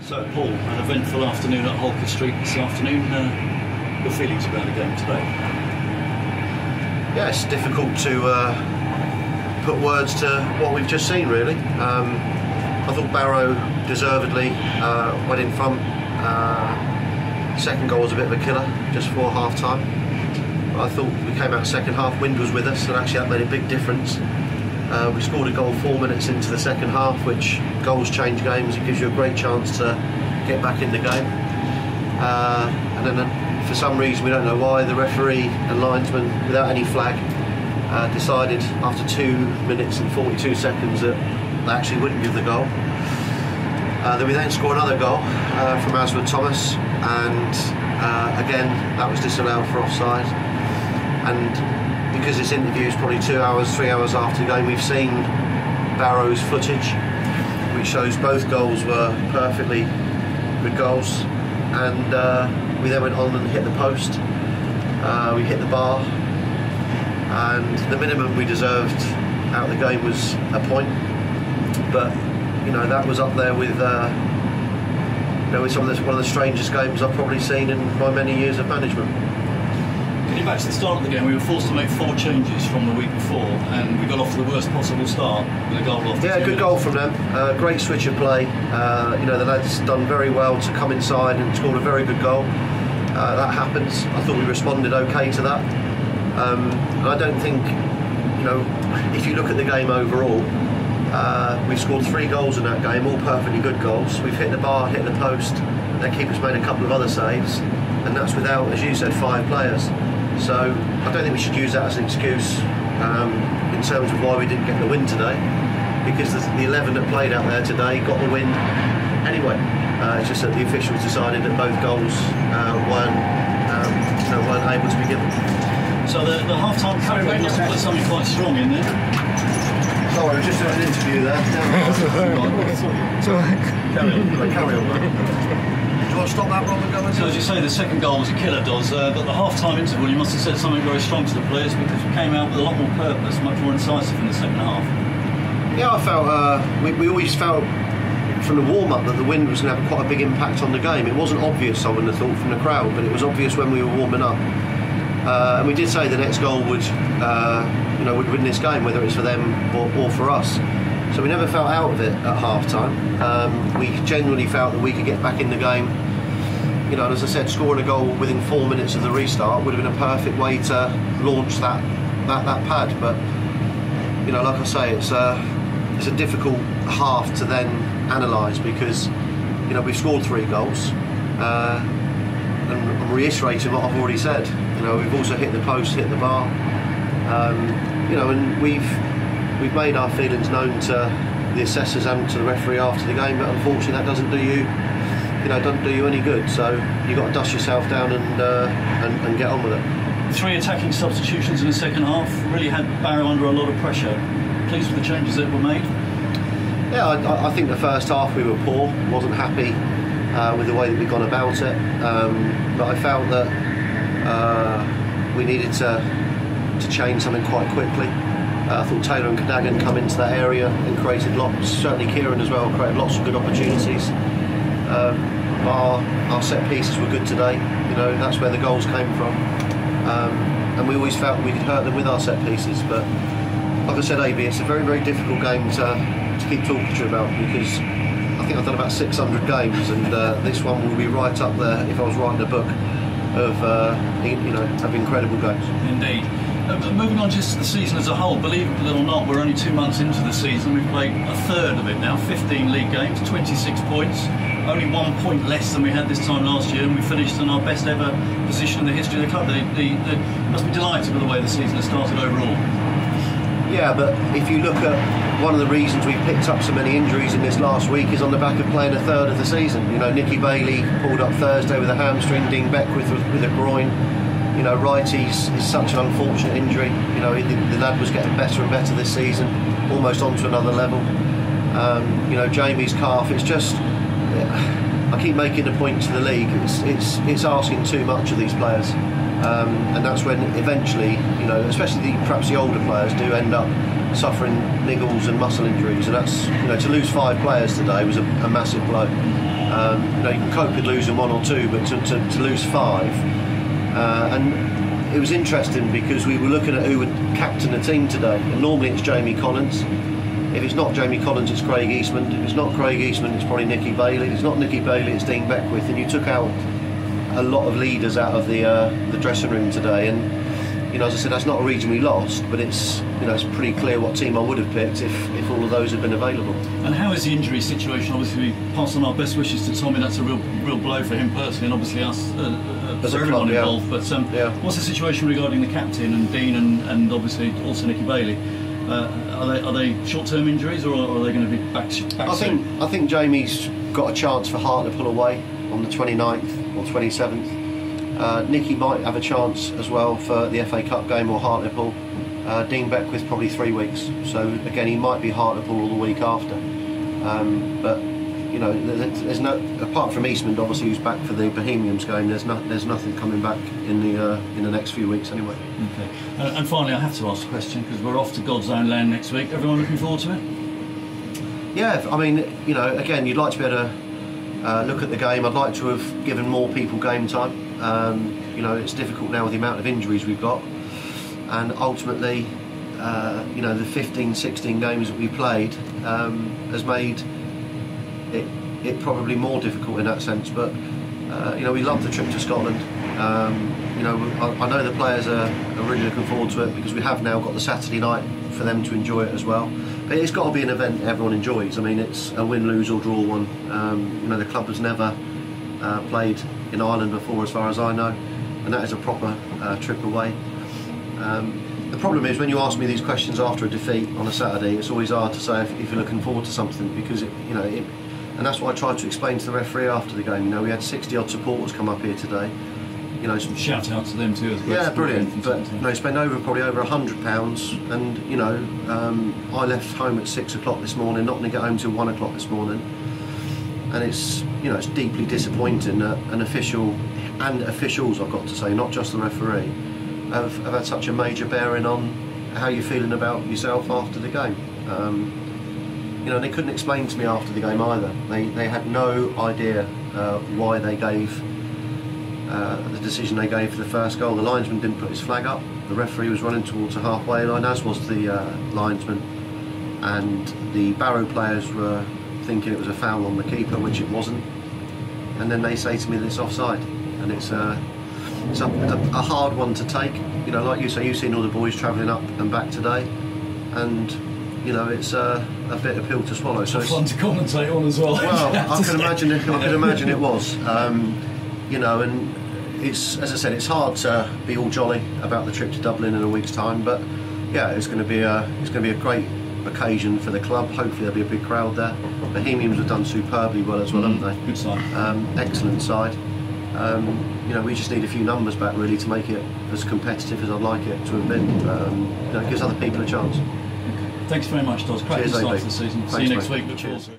So, Paul, an eventful afternoon at Holker Street this afternoon. Your feelings about the game today? Yeah, it's difficult to put words to what we've just seen, really. I thought Barrow deservedly went in front. Second goal was a bit of a killer, just before half-time. I thought we came out second half, wind was with us, and actually that made a big difference. We scored a goal 4 minutes into the second half, which goals change games. It gives you a great chance to get back in the game. And then for some reason, we don't know why, the referee and linesman, without any flag, decided after 2 minutes and 42 seconds that they actually wouldn't give the goal. Then we then scored another goal from Aswood Thomas, and again that was disallowed for offside. And because this interview is probably 2 hours, 3 hours after the game, we've seen Barrow's footage, which shows both goals were perfectly good goals. And we then went on and hit the post. We hit the bar, and the minimum we deserved out of the game was a point. But you know, that was up there with with one of the strangest games I've probably seen in my many years of management. Getting back to the start of the game, we were forced to make 4 changes from the week before, and we got off to the worst possible start with a goal after 2 minutes. Good goal from them. Great switch of play. The lads done very well to come inside and scored a very good goal. That happens. I thought we responded okay to that. And I don't think, if you look at the game overall, we've scored 3 goals in that game, all perfectly good goals. We've hit the bar, hit the post. Their keeper's made a couple of other saves, and that's without, as you said, 5 players. So I don't think we should use that as an excuse in terms of why we didn't get the win today, because the 11 that played out there today got the win anyway. It's just that the officials decided that both goals weren't able to be given. So the half-time comeback must have put something quite strong in there. Sorry, I was just doing an interview there. Carry on. Do you want to stop that, Robert? So as you say, the second goal was a killer, Dos, but the half-time interval, you must have said something very strong to the players, because we came out with a lot more purpose, much more incisive in the second half. Yeah, I felt, we always felt from the warm-up that the wind was going to have quite a big impact on the game. It wasn't obvious, I wouldn't have thought, from the crowd, but it was obvious when we were warming up. And we did say the next goal would win this game, whether it's for them or for us. So we never felt out of it at half-time. We genuinely felt that we could get back in the game. And as I said, scoring a goal within 4 minutes of the restart would have been a perfect way to launch that pad. But like I say, it's a difficult half to then analyse, because we've scored 3 goals, and I'm reiterating what I've already said. We've also hit the post, hit the bar, and we've made our feelings known to the assessors and to the referee after the game, but unfortunately that doesn't do you any good. So you've got to dust yourself down and get on with it. 3 attacking substitutions in the second half really had Barrow under a lot of pressure. Pleased with the changes that were made? Yeah, I think the first half we were poor. Wasn't happy with the way that we'd gone about it, but I felt that we needed to change something quite quickly. I thought Taylor and Cadogan come into that area and created lots, certainly Kieran as well, created lots of good opportunities. But our set pieces were good today. That's where the goals came from. And we always felt we could hurt them with our set pieces. But like I said, AB, it's a very, very difficult game to keep talking to you about, because I think I've done about 600 games, and this one will be right up there, if I was writing a book, of incredible games. Indeed. Moving on just to the season as a whole, believe it or not, we're only 2 months into the season. We've played a third of it now, 15 league games, 26 points, only 1 point less than we had this time last year, and we finished in our best ever position in the history of the club. They must be delighted with the way the season has started overall. Yeah, but if you look at one of the reasons we picked up so many injuries in this last week is on the back of playing a third of the season. Nicky Bailey pulled up Thursday with a hamstring, Dean Beckwith with a groin. Wrighty's is such an unfortunate injury. The lad was getting better and better this season, almost onto another level. Jamie's calf. It's just, I keep making the point to the league. It's asking too much of these players, and that's when eventually, especially perhaps the older players do end up suffering niggles and muscle injuries, and that's, to lose 5 players today was a massive blow. You know, you can cope with losing 1 or 2, but to lose 5, and it was interesting because we were looking at who would captain the team today, and normally it's Jamie Collins. If it's not Jamie Collins, it's Craig Eastman. If it's not Craig Eastman, it's probably Nicky Bailey. If it's not Nicky Bailey, it's Dean Beckwith. And you took out a lot of leaders out of the dressing room today. And you know, as I said, that's not a reason we lost, but it's, you know, it's pretty clear what team I would have picked if all of those had been available. And how is the injury situation? Obviously, we pass on our best wishes to Tommy. That's a real blow for him personally, and obviously us as a everyone club, involved. Yeah. But what's the situation regarding the captain and Dean and obviously also Nicky Bailey? Are they short-term injuries, or are they going to be back soon? I think Jamie's got a chance for Hartlepool away on the 29th or 27th. Nicky might have a chance as well for the FA Cup game or Hartlepool. Dean Beckwith probably 3 weeks. So again, he might be Hartlepool the week after. But you know, there's no, apart from Eastman, obviously, who's back for the Bohemians game. There's nothing coming back in the next few weeks anyway. Okay. And finally, I have to ask a question because we're off to God's own land next week. Everyone looking forward to it? Yeah, I mean, you know, again, you'd like to be able to look at the game. I'd like to have given more people game time. You know, it's difficult now with the amount of injuries we've got, and ultimately, you know, the 15, 16 games that we played has made it probably more difficult in that sense. But you know, we love the trip to Scotland. You know, I know the players are really looking forward to it because we have now got the Saturday night for them to enjoy it as well. But it's got to be an event everyone enjoys. I mean, it's a win, lose or draw one. You know, the club has never played in Ireland before, as far as I know, and that is a proper trip away. The problem is when you ask me these questions after a defeat on a Saturday, it's always hard to say if you're looking forward to something, because and that's what I tried to explain to the referee after the game. You know, we had 60 odd supporters come up here today. You know, shout out to them too as well. Yeah, brilliant. But you know, spend probably over £100, and you know, I left home at 6 o'clock this morning, not going to get home till 1 o'clock this morning, and it's, you know, it's deeply disappointing that an official and officials, I've got to say, not just the referee, have had such a major bearing on how you're feeling about yourself after the game. You know, they couldn't explain to me after the game either. They had no idea why they gave the decision they gave for the first goal. The linesman didn't put his flag up. The referee was running towards the halfway line, as was the linesman, and the Barrow players were thinking it was a foul on the keeper, which it wasn't. And then they say to me that it's offside, and it's a hard one to take. You know, like you say, you've seen all the boys travelling up and back today, and you know, it's a bit of pill to swallow. So it's fun to commentate on as well. Well, I can imagine it was. You know, and it's, as I said, it's hard to be all jolly about the trip to Dublin in a week's time, but yeah, it's going to be a great occasion for the club. Hopefully there'll be a big crowd there. Bohemians have done superbly well as well, haven't they? Good side. Excellent side. You know, we just need a few numbers back really to make it as competitive as I'd like it to have been. You know, it gives other people a chance. Okay. Thanks very much, Dos. Cracking start to the season. See you next week. Cheers.